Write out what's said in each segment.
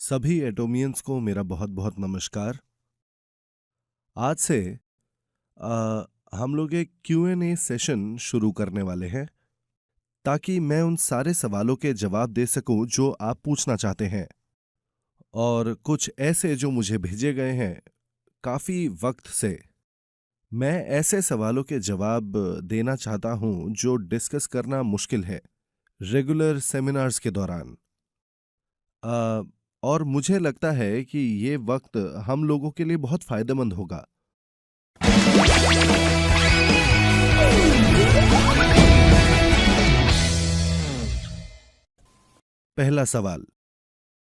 सभी एटोमियंस को मेरा बहुत बहुत नमस्कार। आज से अ, हम लोग एक Q&A सेशन शुरू करने वाले हैं ताकि मैं उन सारे सवालों के जवाब दे सकूं जो आप पूछना चाहते हैं, और कुछ ऐसे जो मुझे भेजे गए हैं काफ़ी वक्त से। मैं ऐसे सवालों के जवाब देना चाहता हूं जो डिस्कस करना मुश्किल है रेगुलर सेमिनार्स के दौरान। अ, और मुझे लगता है कि ये वक्त हम लोगों के लिए बहुत फायदेमंद होगा। पहला सवाल,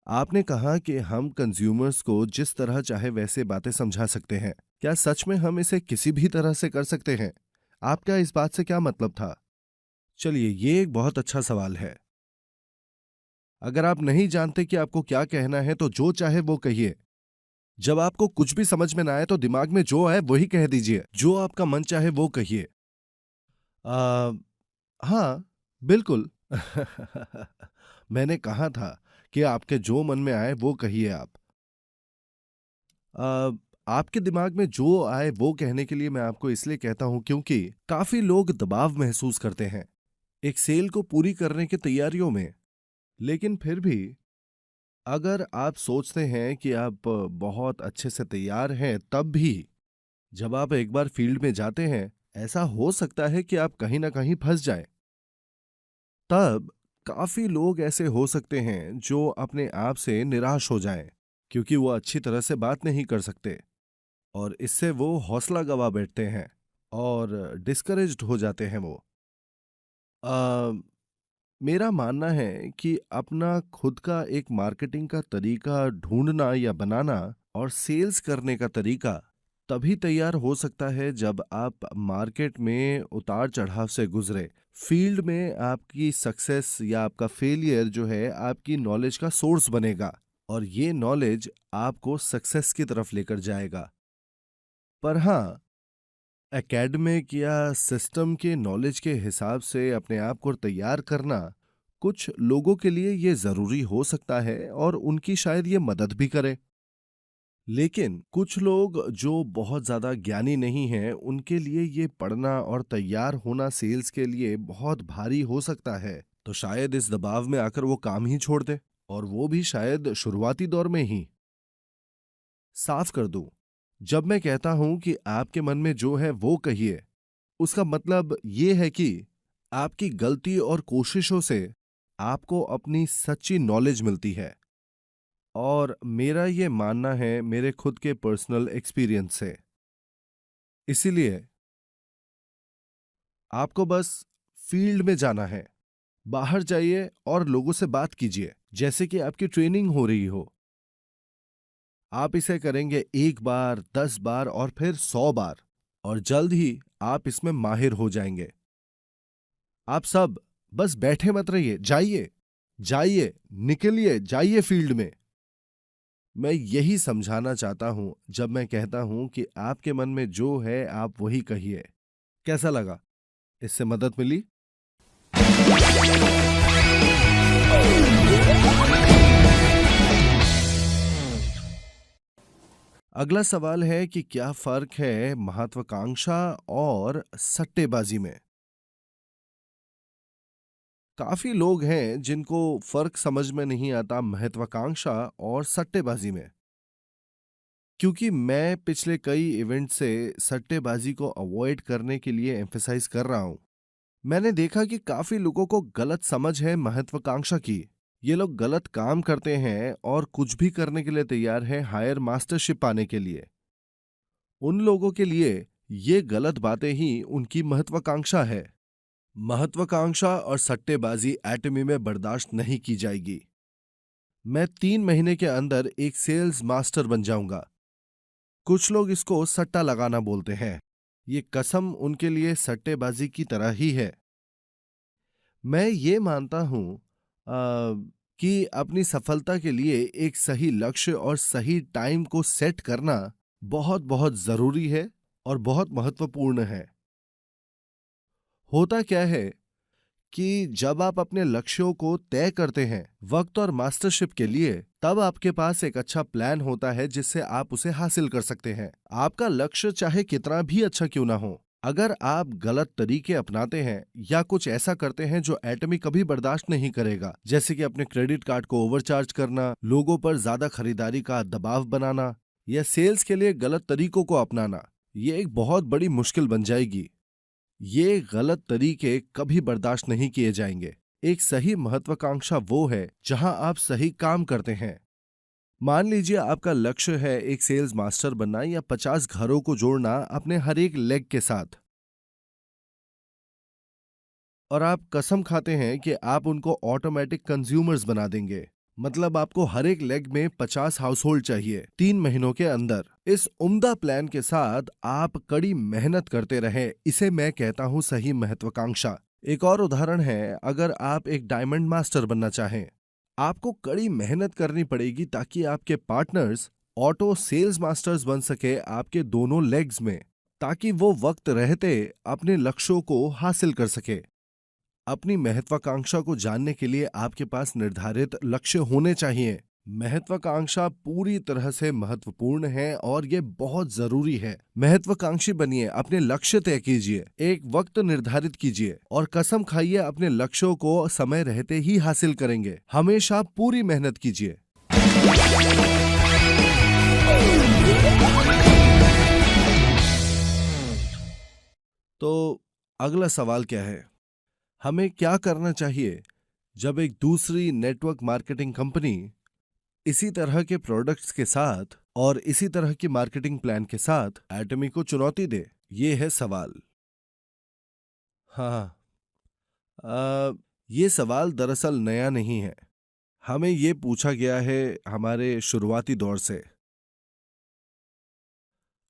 आपने कहा कि हम कंज्यूमर्स को जिस तरह चाहे वैसे बातें समझा सकते हैं। क्या सच में हम इसे किसी भी तरह से कर सकते हैं? आपका इस बात से क्या मतलब था? चलिए, ये एक बहुत अच्छा सवाल है। अगर आप नहीं जानते कि आपको क्या कहना है तो जो चाहे वो कहिए। जब आपको कुछ भी समझ में ना आए तो दिमाग में जो आए वही कह दीजिए। जो आपका मन चाहे वो कहिए। आ, हाँ, बिल्कुल। मैंने कहा था कि आपके जो मन में आए वो कहिए आप। अ, आपके दिमाग में जो आए वो कहने के लिए मैं आपको इसलिए कहता हूं क्योंकि काफी लोग दबाव महसूस करते हैं एक सेल को पूरी करने की तैयारियों में। लेकिन फिर भी अगर आप सोचते हैं कि आप बहुत अच्छे से तैयार हैं, तब भी जब आप एक बार फील्ड में जाते हैं, ऐसा हो सकता है कि आप कहीं ना कहीं फंस जाएं। तब काफी लोग ऐसे हो सकते हैं जो अपने आप से निराश हो जाएं क्योंकि वो अच्छी तरह से बात नहीं कर सकते, और इससे वो हौसला गवा बैठते हैं और डिस्करेज्ड हो जाते हैं वो। अ, मेरा मानना है कि अपना खुद का एक मार्केटिंग का तरीका ढूंढना या बनाना और सेल्स करने का तरीका तभी तैयार हो सकता है जब आप मार्केट में उतार चढ़ाव से गुजरे। फील्ड में आपकी सक्सेस या आपका फेलियर जो है आपकी नॉलेज का सोर्स बनेगा, और ये नॉलेज आपको सक्सेस की तरफ लेकर जाएगा। पर हाँ, एकेडमिक या सिस्टम के नॉलेज के हिसाब से अपने आप को तैयार करना कुछ लोगों के लिए ये जरूरी हो सकता है और उनकी शायद ये मदद भी करे। लेकिन कुछ लोग जो बहुत ज्यादा ज्ञानी नहीं हैं, उनके लिए ये पढ़ना और तैयार होना सेल्स के लिए बहुत भारी हो सकता है। तो शायद इस दबाव में आकर वो काम ही छोड़ दे, और वो भी शायद शुरुआती दौर में ही। साफ कर दूं, जब मैं कहता हूं कि आपके मन में जो है वो कहिए, उसका मतलब ये है कि आपकी गलती और कोशिशों से आपको अपनी सच्ची नॉलेज मिलती है। और मेरा ये मानना है मेरे खुद के पर्सनल एक्सपीरियंस से। इसीलिए आपको बस फील्ड में जाना है, बाहर जाइए और लोगों से बात कीजिए जैसे कि आपकी ट्रेनिंग हो रही हो। आप इसे करेंगे 1 बार, 10 बार और फिर 100 बार, और जल्द ही आप इसमें माहिर हो जाएंगे। आप सब बस बैठे मत रहिए, जाइए, जाइए, निकलिए, जाइए फील्ड में। मैं यही समझाना चाहता हूं जब मैं कहता हूं कि आपके मन में जो है आप वही कहिए। कैसा लगा? इससे मदद मिली? अगला सवाल है कि क्या फर्क है महत्वाकांक्षा और सट्टेबाजी में? काफी लोग हैं जिनको फर्क समझ में नहीं आता महत्वाकांक्षा और सट्टेबाजी में, क्योंकि मैं पिछले कई इवेंट से सट्टेबाजी को अवॉइड करने के लिए एम्फेसाइज कर रहा हूं। मैंने देखा कि काफी लोगों को गलत समझ है महत्वाकांक्षा की। ये लोग गलत काम करते हैं और कुछ भी करने के लिए तैयार हैं हायर मास्टरशिप पाने के लिए। उन लोगों के लिए ये गलत बातें ही उनकी महत्वाकांक्षा है। महत्वाकांक्षा और सट्टेबाजी एटमी में बर्दाश्त नहीं की जाएगी। मैं 3 महीने के अंदर एक सेल्स मास्टर बन जाऊंगा। कुछ लोग इसको सट्टा लगाना बोलते हैं। ये कसम उनके लिए सट्टेबाजी की तरह ही है। मैं ये मानता हूं कि अपनी सफलता के लिए एक सही लक्ष्य और सही टाइम को सेट करना बहुत बहुत जरूरी है और बहुत महत्वपूर्ण है। होता क्या है कि जब आप अपने लक्ष्यों को तय करते हैं वक्त और मास्टरशिप के लिए, तब आपके पास एक अच्छा प्लान होता है जिससे आप उसे हासिल कर सकते हैं। आपका लक्ष्य चाहे कितना भी अच्छा क्यों ना हो, अगर आप गलत तरीके अपनाते हैं या कुछ ऐसा करते हैं जो एटमी कभी बर्दाश्त नहीं करेगा, जैसे कि अपने क्रेडिट कार्ड को ओवरचार्ज करना, लोगों पर ज्यादा खरीदारी का दबाव बनाना या सेल्स के लिए गलत तरीकों को अपनाना, ये एक बहुत बड़ी मुश्किल बन जाएगी। ये गलत तरीके कभी बर्दाश्त नहीं किए जाएंगे। एक सही महत्वाकांक्षा वो है जहां आप सही काम करते हैं। मान लीजिए आपका लक्ष्य है एक सेल्स मास्टर बनना या 50 घरों को जोड़ना अपने हर एक लेग के साथ, और आप कसम खाते हैं कि आप उनको ऑटोमेटिक कंज्यूमर्स बना देंगे। मतलब आपको हर एक लेग में 50 हाउस होल्ड चाहिए 3 महीनों के अंदर। इस उम्दा प्लान के साथ आप कड़ी मेहनत करते रहे, इसे मैं कहता हूं सही महत्वाकांक्षा। एक और उदाहरण है, अगर आप एक डायमंड मास्टर बनना चाहें, आपको कड़ी मेहनत करनी पड़ेगी ताकि आपके पार्टनर्स ऑटो सेल्स मास्टर्स बन सके आपके दोनों लेग्स में, ताकि वो वक्त रहते अपने लक्ष्यों को हासिल कर सके। अपनी महत्वाकांक्षा को जानने के लिए आपके पास निर्धारित लक्ष्य होने चाहिए। महत्वाकांक्षा पूरी तरह से महत्वपूर्ण है और ये बहुत जरूरी है। महत्वाकांक्षी बनिए, अपने लक्ष्य तय कीजिए, एक वक्त निर्धारित कीजिए और कसम खाइए अपने लक्ष्यों को समय रहते ही हासिल करेंगे। हमेशा पूरी मेहनत कीजिए। तो अगला सवाल क्या है? हमें क्या करना चाहिए जब एक दूसरी नेटवर्क मार्केटिंग कंपनी इसी तरह के प्रोडक्ट्स के साथ और इसी तरह की मार्केटिंग प्लान के साथ एटमी को चुनौती दे? ये है सवाल। हाँ, ये सवाल दरअसल नया नहीं है। हमें ये पूछा गया है हमारे शुरुआती दौर से।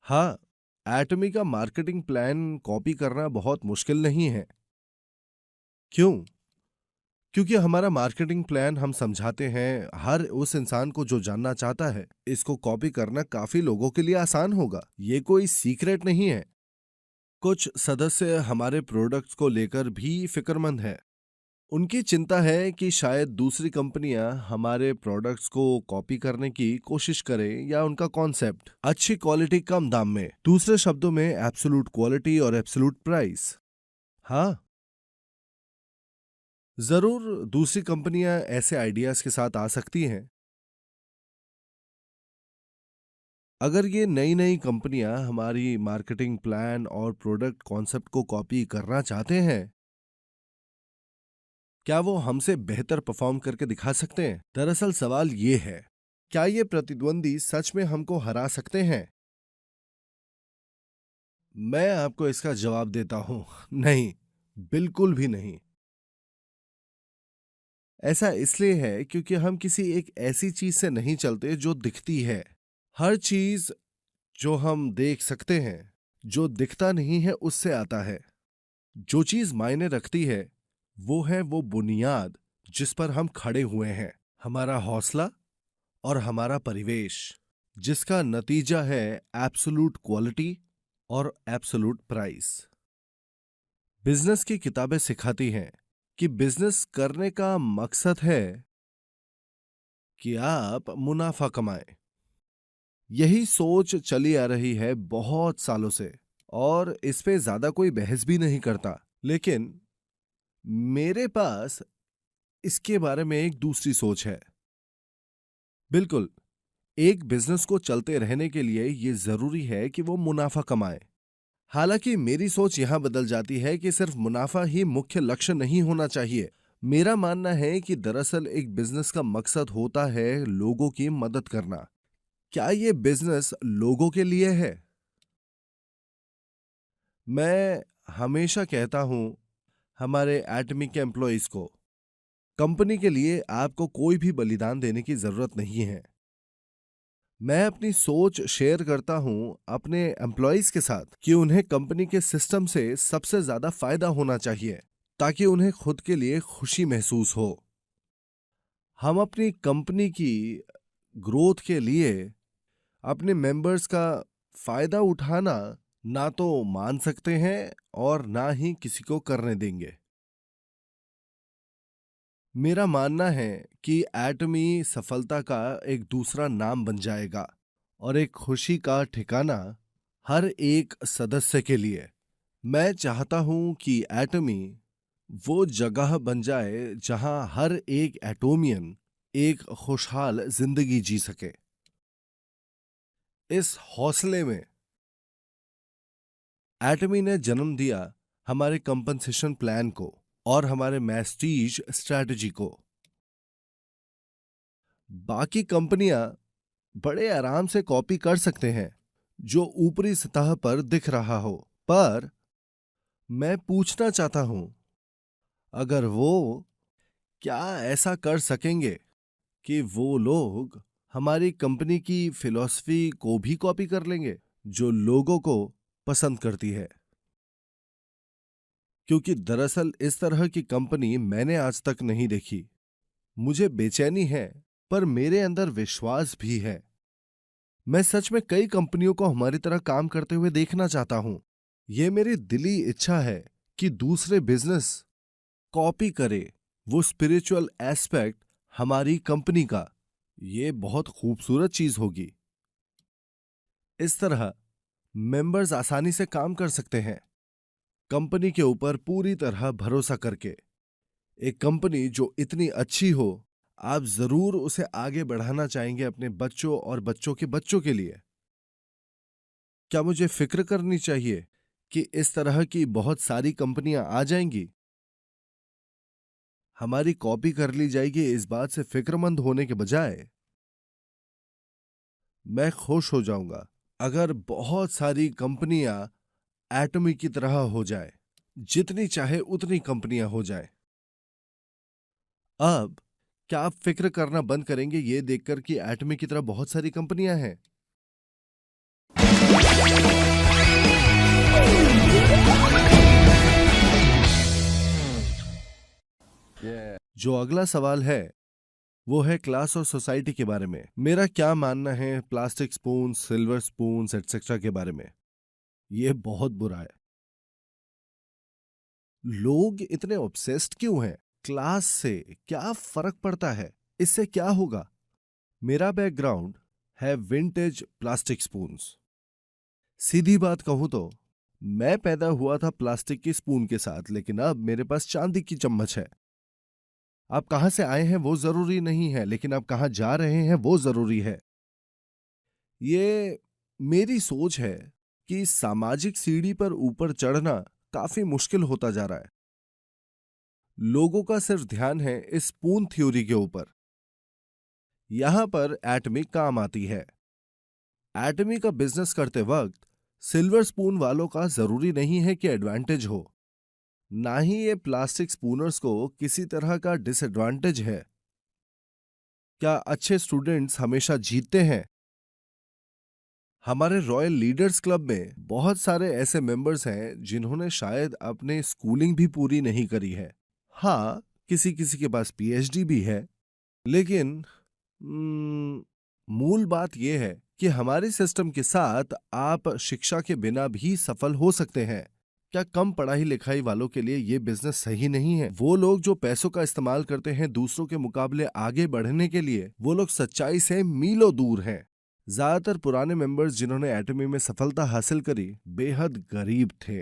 हाँ, एटमी का मार्केटिंग प्लान कॉपी करना बहुत मुश्किल नहीं है। क्यों? क्योंकि हमारा मार्केटिंग प्लान हम समझाते हैं हर उस इंसान को जो जानना चाहता है। इसको कॉपी करना काफी लोगों के लिए आसान होगा, ये कोई सीक्रेट नहीं है। कुछ सदस्य हमारे प्रोडक्ट्स को लेकर भी फिक्रमंद हैं। उनकी चिंता है कि शायद दूसरी कंपनियां हमारे प्रोडक्ट्स को कॉपी करने की कोशिश करें या उनका कॉन्सेप्ट अच्छी क्वालिटी कम दाम में, दूसरे शब्दों में एब्सोल्यूट क्वालिटी और एब्सोल्यूट प्राइस। हाँ, जरूर दूसरी कंपनियां ऐसे आइडियाज के साथ आ सकती हैं। अगर ये नई नई कंपनियां हमारी मार्केटिंग प्लान और प्रोडक्ट कॉन्सेप्ट को कॉपी करना चाहते हैं, क्या वो हमसे बेहतर परफॉर्म करके दिखा सकते हैं? दरअसल सवाल ये है, क्या ये प्रतिद्वंदी सच में हमको हरा सकते हैं? मैं आपको इसका जवाब देता हूं, नहीं, बिल्कुल भी नहीं। ऐसा इसलिए है क्योंकि हम किसी एक ऐसी चीज से नहीं चलते जो दिखती है। हर चीज जो हम देख सकते हैं, जो दिखता नहीं है उससे आता है। जो चीज मायने रखती है वो है वो बुनियाद जिस पर हम खड़े हुए हैं, हमारा हौसला और हमारा परिवेश, जिसका नतीजा है एब्सोल्यूट क्वालिटी और एब्सोल्यूट प्राइस। बिजनेस की किताबें सिखाती हैं कि बिजनेस करने का मकसद है कि आप मुनाफा कमाएं। यही सोच चली आ रही है बहुत सालों से और इस पे ज्यादा कोई बहस भी नहीं करता। लेकिन मेरे पास इसके बारे में एक दूसरी सोच है। बिल्कुल, एक बिजनेस को चलते रहने के लिए ये जरूरी है कि वो मुनाफा कमाए। हालांकि मेरी सोच यहां बदल जाती है कि सिर्फ मुनाफा ही मुख्य लक्ष्य नहीं होना चाहिए। मेरा मानना है कि दरअसल एक बिजनेस का मकसद होता है लोगों की मदद करना। क्या ये बिजनेस लोगों के लिए है? मैं हमेशा कहता हूं हमारे एटमी के एम्प्लॉइज को, कंपनी के लिए आपको कोई भी बलिदान देने की जरूरत नहीं है। मैं अपनी सोच शेयर करता हूं अपने एम्प्लॉइज के साथ कि उन्हें कंपनी के सिस्टम से सबसे ज्यादा फायदा होना चाहिए, ताकि उन्हें खुद के लिए खुशी महसूस हो। हम अपनी कंपनी की ग्रोथ के लिए अपने मेंबर्स का फायदा उठाना ना तो मान सकते हैं और ना ही किसी को करने देंगे। मेरा मानना है कि एटमी सफलता का एक दूसरा नाम बन जाएगा और एक खुशी का ठिकाना हर एक सदस्य के लिए। मैं चाहता हूं कि एटमी वो जगह बन जाए जहां हर एक एटोमियन एक खुशहाल जिंदगी जी सके। इस हौसले में एटमी ने जन्म दिया हमारे कंपनसेशन प्लान को और हमारे मैस्टीज स्ट्रैटेजी को। बाकी कंपनियां बड़े आराम से कॉपी कर सकते हैं जो ऊपरी सतह पर दिख रहा हो, पर मैं पूछना चाहता हूं, अगर वो क्या ऐसा कर सकेंगे कि वो लोग हमारी कंपनी की फिलॉसफी को भी कॉपी कर लेंगे जो लोगों को पसंद करती है। क्योंकि दरअसल इस तरह की कंपनी मैंने आज तक नहीं देखी। मुझे बेचैनी है, पर मेरे अंदर विश्वास भी है। मैं सच में कई कंपनियों को हमारी तरह काम करते हुए देखना चाहता हूं। यह मेरी दिली इच्छा है कि दूसरे बिजनेस कॉपी करे वो स्पिरिचुअल एस्पेक्ट हमारी कंपनी का। ये बहुत खूबसूरत चीज होगी। इस तरह मेंबर्स आसानी से काम कर सकते हैं, कंपनी के ऊपर पूरी तरह भरोसा करके। एक कंपनी जो इतनी अच्छी हो, आप जरूर उसे आगे बढ़ाना चाहेंगे अपने बच्चों और बच्चों के बच्चों के लिए। क्या मुझे फिक्र करनी चाहिए कि इस तरह की बहुत सारी कंपनियां आ जाएंगी, हमारी कॉपी कर ली जाएगी? इस बात से फिक्रमंद होने के बजाय मैं खुश हो जाऊंगा अगर बहुत सारी कंपनियां एटमी की तरह हो जाए, जितनी चाहे उतनी कंपनियां हो जाए। अब क्या आप फिक्र करना बंद करेंगे ये देखकर कि एटमी की तरह बहुत सारी कंपनियां हैं? जो अगला सवाल है वो है क्लास और सोसाइटी के बारे में। मेरा क्या मानना है plastic spoon, silver spoon etcetera के बारे में। ये बहुत बुरा है। लोग इतने ऑब्सेस्ड क्यों हैं? क्लास से क्या फर्क पड़ता है? इससे क्या होगा? मेरा बैकग्राउंड है विंटेज प्लास्टिक स्पून्स। सीधी बात कहूं तो मैं पैदा हुआ था प्लास्टिक की स्पून के साथ, लेकिन अब मेरे पास चांदी की चम्मच है। आप कहां से आए हैं वो जरूरी नहीं है, लेकिन आप कहां जा रहे हैं वो जरूरी है। ये मेरी सोच है कि सामाजिक सीढ़ी पर ऊपर चढ़ना काफी मुश्किल होता जा रहा है। लोगों का सिर्फ ध्यान है इस स्पून थ्योरी के ऊपर। यहां पर एटमी काम आती है। एटमी का बिजनेस करते वक्त सिल्वर स्पून वालों का जरूरी नहीं है कि एडवांटेज हो, ना ही ये प्लास्टिक स्पूनर्स को किसी तरह का डिसएडवांटेज है। क्या अच्छे स्टूडेंट्स हमेशा जीतते हैं? हमारे रॉयल लीडर्स क्लब में बहुत सारे ऐसे मेंबर्स हैं जिन्होंने शायद अपने स्कूलिंग भी पूरी नहीं करी है। हाँ, किसी किसी के पास पीएचडी भी है, लेकिन मूल बात यह है कि हमारे सिस्टम के साथ आप शिक्षा के बिना भी सफल हो सकते हैं। क्या कम पढ़ाई लिखाई वालों के लिए यह बिजनेस सही नहीं है? वो लोग जो पैसों का इस्तेमाल करते हैं दूसरों के मुकाबले आगे बढ़ने के लिए, वो लोग सच्चाई से मीलों दूर हैं। ज्यादातर पुराने मेंबर्स जिन्होंने एटमी में सफलता हासिल करी बेहद गरीब थे,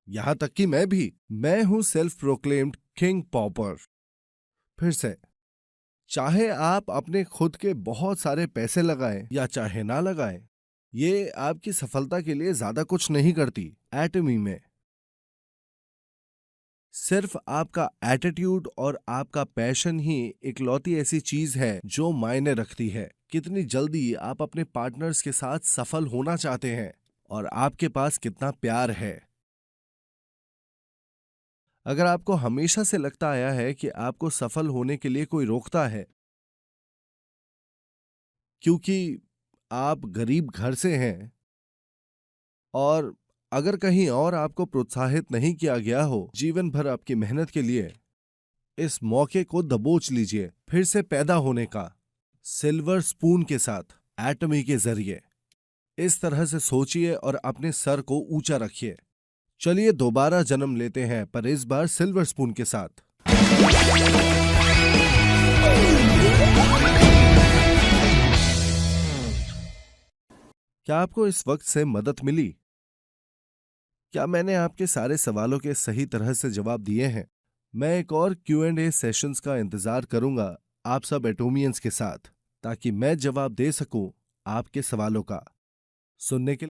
यहां तक कि मैं भी। मैं हूं सेल्फ प्रोक्लेम्ड किंग पॉपर। फिर से, चाहे आप अपने खुद के बहुत सारे पैसे लगाएं या चाहे ना लगाएं, ये आपकी सफलता के लिए ज्यादा कुछ नहीं करती। एटमी में सिर्फ आपका एटीट्यूड और आपका पैशन ही इकलौती ऐसी चीज है जो मायने रखती है। कितनी जल्दी आप अपने पार्टनर्स के साथ सफल होना चाहते हैं और आपके पास कितना प्यार है। अगर आपको हमेशा से लगता आया है कि आपको सफल होने के लिए कोई रोकता है क्योंकि आप गरीब घर से हैं, और अगर कहीं और आपको प्रोत्साहित नहीं किया गया हो जीवन भर आपकी मेहनत के लिए, इस मौके को दबोच लीजिए फिर से पैदा होने का, सिल्वर स्पून के साथ, एटमी के जरिए। इस तरह से सोचिए और अपने सर को ऊंचा रखिए। चलिए दोबारा जन्म लेते हैं, पर इस बार सिल्वर स्पून के साथ। क्या आपको इस वक्त से मदद मिली? क्या मैंने आपके सारे सवालों के सही तरह से जवाब दिए हैं? मैं एक और Q&A सेशंस का इंतजार करूंगा आप सब एटोमियंस के साथ, ताकि मैं जवाब दे सकूं आपके सवालों का। सुनने के